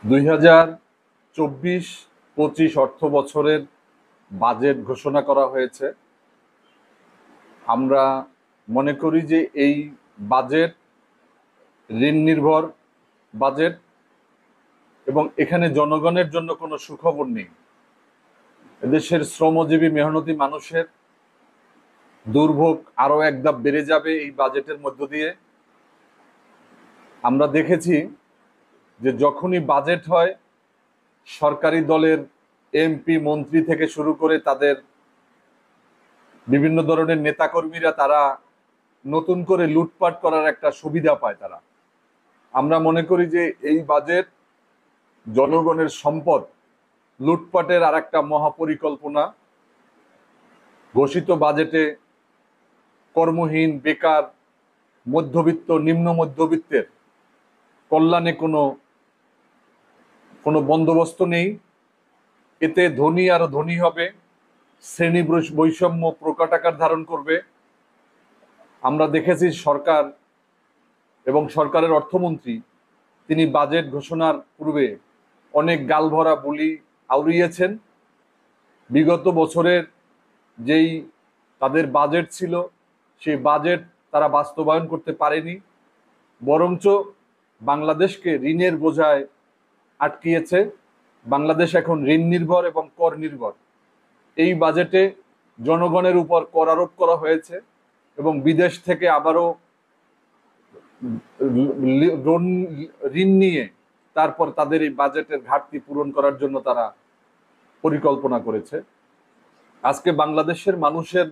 2024-25 অর্থ বছরের বাজেট ঘোষণা করা হয়েছে। আমরা মনে করি যে এই বাজেট ঋণ নির্ভর বাজেট এবং এখানে জনগণের জন্য কোনো সুখবর নেই। এদেশের শ্রমজীবী মেহনতি মানুষের দুর্ভোগ আরো এক ধাপ বেড়ে যাবে এই বাজেটের মধ্য দিয়ে। আমরা দেখেছি যে যখনই বাজেট হয়, সরকারি দলের এমপি মন্ত্রী থেকে শুরু করে তাদের বিভিন্ন ধরনের নেতাকর্মীরা তারা নতুন করে লুটপাট করার একটা সুবিধা পায় তারা। আমরা মনে করি যে এই বাজেট জনগণের সম্পদ লুটপাটের আর একটা মহাপরিকল্পনা। ঘোষিত বাজেটে কর্মহীন, বেকার, মধ্যবিত্ত, নিম্ন মধ্যবিত্তের কল্যাণে কোনো বন্দোবস্ত নেই। এতে ধনী আরো ধনী হবে, শ্রেণী বৈষম্য প্রকট আকার ধারণ করবে। আমরা দেখেছি সরকার এবং সরকারের অর্থমন্ত্রী তিনি বাজেট ঘোষণার পূর্বে অনেক গালভরা বুলি আউড়িয়েছেন। বিগত বছরের যেই তাদের বাজেট ছিল সেই বাজেট তারা বাস্তবায়ন করতে পারেনি, বরঞ্চ বাংলাদেশকে ঋণের বোঝায় আটকিয়েছে। বাংলাদেশ এখন ঋণ নির্ভর এবং কর নির্ভর। এই বাজেটে জনগণের উপর কর আরোপ করা হয়েছে এবং বিদেশ থেকে আবারও ঋণ নিয়ে তারপর তাদের এই বাজেটের ঘাটতি পূরণ করার জন্য তারা পরিকল্পনা করেছে। আজকে বাংলাদেশের মানুষের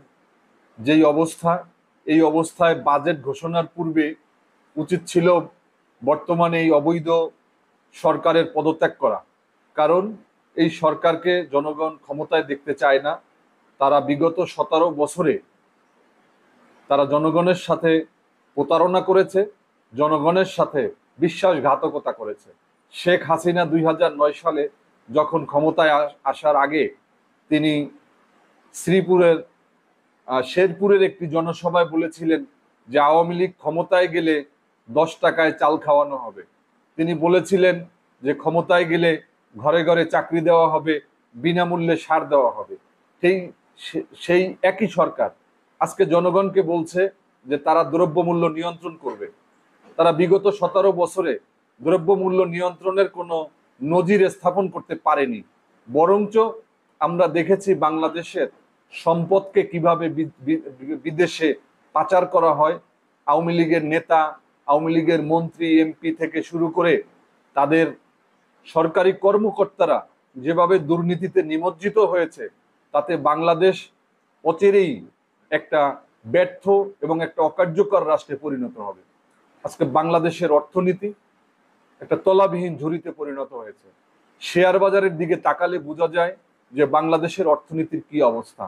যেই অবস্থা, এই অবস্থায় বাজেট ঘোষণার পূর্বে উচিত ছিল বর্তমানে এই অবৈধ সরকারের পদত্যাগ করা। কারণ এই সরকারকে জনগণ ক্ষমতায় দেখতে চায় না। তারা বিগত 17 বছরে তারা জনগণের সাথে প্রতারণা করেছে, জনগণের সাথে বিশ্বাসঘাতকতা করেছে। শেখ হাসিনা 2009 সালে যখন ক্ষমতায় আসার আগে তিনি শেরপুরের একটি জনসভায় বলেছিলেন যে আওয়ামী লীগ ক্ষমতায় গেলে 10 টাকায় চাল খাওয়ানো হবে। তিনি বলেছিলেন যে ক্ষমতায় গেলে ঘরে ঘরে চাকরি দেওয়া হবে, বিনামূল্যে সার দেওয়া হবে। সেই একই সরকার আজকে জনগণকে বলছে যে তারা দ্রব্যমূল্য নিয়ন্ত্রণ করবে। তারা বিগত 17 বছরে দ্রব্যমূল্য নিয়ন্ত্রণের কোনো নজির স্থাপন করতে পারেনি। বরঞ্চ আমরা দেখেছি বাংলাদেশের সম্পদকে কিভাবে বিদেশে পাচার করা হয়। আওয়ামী লীগের নেতা, আওয়ামী লীগের মন্ত্রী, এমপি থেকে শুরু করে তাদের সরকারি কর্মকর্তারা যেভাবে দুর্নীতিতে নিমজ্জিত হয়েছে, তাতে বাংলাদেশ অচিরেই একটা ব্যর্থ এবং একটা অকার্যকর রাষ্ট্রে পরিণত হবে। আজকে বাংলাদেশের অর্থনীতি একটা তলাবিহীন ঝুড়িতে পরিণত হয়েছে। শেয়ার বাজারের দিকে তাকালে বোঝা যায় যে বাংলাদেশের অর্থনীতির কি অবস্থা।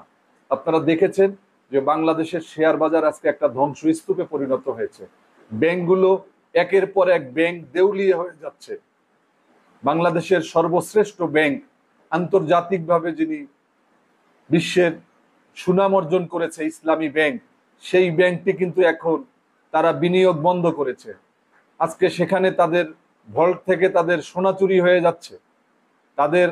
আপনারা দেখেছেন যে বাংলাদেশের শেয়ার বাজার আজকে একটা ধ্বংসস্তূপে পরিণত হয়েছে। ব্যাংকগুলো একের পর এক ব্যাংক দেউলিয়া হয়ে যাচ্ছে। বাংলাদেশের সর্বশ্রেষ্ঠ ব্যাংক, আন্তর্জাতিকভাবে যিনি বিশ্বের সুনাম অর্জন করেছে, ইসলামী ব্যাংক, সেই ব্যাংকটি কিন্তু এখন তারা বিনিয়োগ বন্ধ করেছে। আজকে সেখানে তাদের ভল্ট থেকে তাদের সোনা চুরি হয়ে যাচ্ছে। তাদের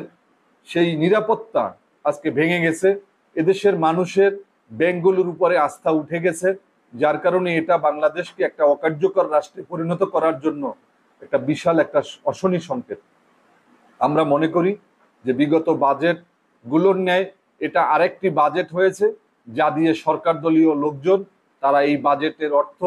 সেই নিরাপত্তা আজকে ভেঙে গেছে। এদেশের মানুষের ব্যাংকগুলোর উপরে আস্থা উঠে গেছে, যার কারণে এটা বাংলাদেশকে একটা অকার্যকর রাষ্ট্রে পরিণত করার জন্য একটা বিশাল একটা অশনি সংকেত। আমরা মনে করি যে বিগত বাজেট গুলোর ন্যায় এটা আরেকটি বাজেট হয়েছে, যা দিয়ে সরকার দলীয় লোকজন তারা এই বাজেটের অর্থ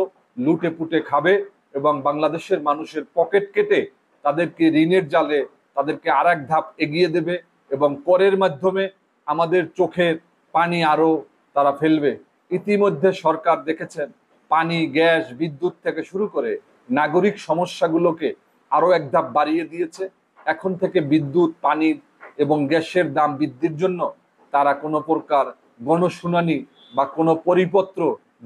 লুটে পুটে খাবে এবং বাংলাদেশের মানুষের পকেট কেটে তাদেরকে ঋণের জালে তাদেরকে আর এক ধাপ এগিয়ে দেবে এবং করের মাধ্যমে আমাদের চোখের পানি আরো তারা ফেলবে। ইতিমধ্যে সরকার দেখেছেন পানি, গ্যাস, বিদ্যুৎ থেকে শুরু করে নাগরিক সমস্যাগুলোকে আরো এক ধাপ বাড়িয়ে দিয়েছে। এখন থেকে বিদ্যুৎ, পানি এবং গ্যাসের দাম বৃদ্ধির জন্য তারা কোনো প্রকার গণশুনানি বা কোনো পরিপত্র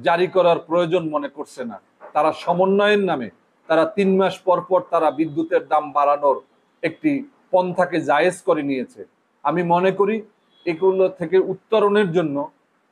জারি করার প্রয়োজন মনে করছে না। তারা সমন্বয়ের নামে তারা 3 মাস পর পর তারা বিদ্যুতের দাম বাড়ানোর একটি পন্থাকে জায়েজ করে নিয়েছে। আমি মনে করি এগুলো থেকে উত্তরণের জন্য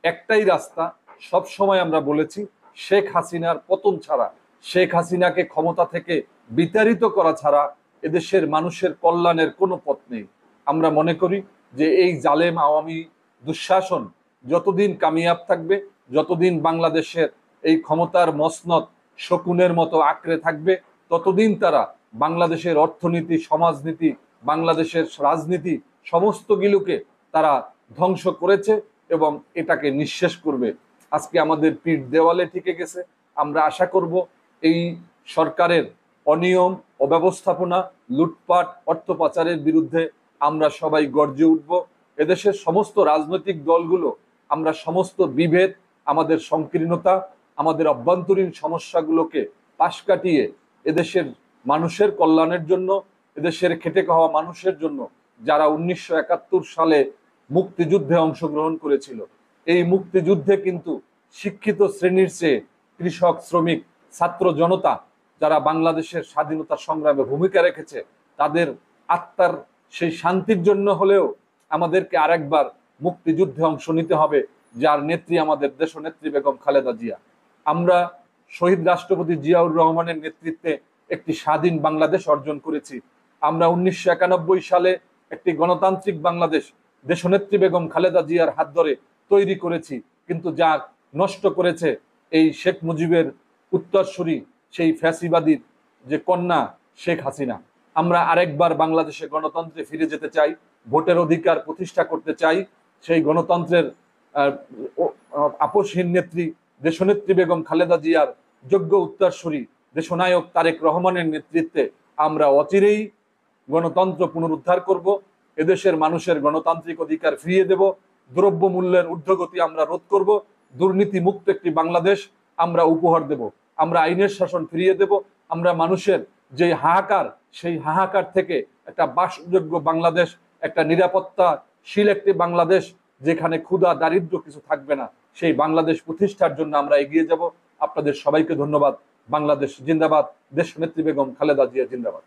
একটাই রাস্তা, সব সময় আমরা বলেছি, শেখ হাসিনার পতন ছাড়া, শেখ হাসিনাকে ক্ষমতা থেকে বিতাড়িত করা ছাড়া এদেশের মানুষের কল্যাণের কোনো পথ নেই। আমরা মনে করি যে এই জালেম আওয়ামী দুঃশাসন যতদিন কামিয়াব থাকবে, যতদিন বাংলাদেশের এই ক্ষমতার মসনদ শকুনের মতো আঁকড়ে থাকবে, ততদিন তারা বাংলাদেশের অর্থনীতি, সমাজনীতি, বাংলাদেশের রাজনীতি সমস্তগুলোকে তারা ধ্বংস করেছে এবং এটাকে নিঃশেষ করবে। আজকে আমাদের পিঠ দেওয়ালে ঠেকে গেছে। আমরা আশা করব এই সরকারের অনিয়ম, অব্যবস্থাপনা, লুটপাট, অর্থ পাচারের বিরুদ্ধে আমরা সবাই গর্জে উঠব। এদেশের সমস্ত রাজনৈতিক দলগুলো আমরা সমস্ত বিভেদ, আমাদের সংকীর্ণতা, আমাদের অভ্যন্তরীণ সমস্যাগুলোকে পাশ কাটিয়ে এদেশের মানুষের কল্যাণের জন্য, এদেশের খেটে খাওয়া মানুষের জন্য, যারা 1971 সালে মুক্তিযুদ্ধে অংশগ্রহণ করেছিল, এই মুক্তিযুদ্ধে কিন্তু শিক্ষিত শ্রেণীর চেয়ে কৃষক, শ্রমিক, ছাত্র জনতা যারা বাংলাদেশের স্বাধীনতা সংগ্রামে ভূমিকা রেখেছে, তাদের আত্মার সেই শান্তির জন্য হলেও আমাদেরকে আরেকবার মুক্তিযুদ্ধে অংশ নিতে হবে, যার নেত্রী আমাদের দেশনেত্রী বেগম খালেদা জিয়া। আমরা শহীদ রাষ্ট্রপতি জিয়াউর রহমানের নেতৃত্বে একটি স্বাধীন বাংলাদেশ অর্জন করেছি। আমরা 1991 সালে একটি গণতান্ত্রিক বাংলাদেশ দেশনেত্রী বেগম খালেদা জিয়ার হাত ধরে তৈরি করেছি, কিন্তু যা নষ্ট করেছে এই শেখ মুজিবের উত্তরসূরি, সেই ফ্যাসিবাদীর যে কন্যা শেখ হাসিনা। আমরা আরেকবার বাংলাদেশে গণতন্ত্রে ফিরে যেতে চাই, ভোটের অধিকার প্রতিষ্ঠা করতে চাই। সেই গণতন্ত্রের আপসহীন নেত্রী দেশনেত্রী বেগম খালেদা জিয়ার যোগ্য উত্তরসূরি দেশনায়ক তারেক রহমানের নেতৃত্বে আমরা অচিরেই গণতন্ত্র পুনরুদ্ধার করব, এদেশের মানুষের গণতান্ত্রিক অধিকার ফিরিয়ে দেব, দ্রব্য মূল্যের ঊর্ধ্বগতি আমরা রোধ করব, দুর্নীতি মুক্ত একটি বাংলাদেশ আমরা উপহার দেব, আমরা আইনের শাসন ফিরিয়ে দেব, আমরা মানুষের যে হাহাকার, সেই হাহাকার থেকে একটা বাসযোগ্য বাংলাদেশ, একটা নিরাপত্তাশীল একটি বাংলাদেশ, যেখানে ক্ষুধা দারিদ্র কিছু থাকবে না, সেই বাংলাদেশ প্রতিষ্ঠার জন্য আমরা এগিয়ে যাব। আপনাদের সবাইকে ধন্যবাদ। বাংলাদেশ জিন্দাবাদ, দেশনেত্রী বেগম খালেদা জিয়া জিন্দাবাদ।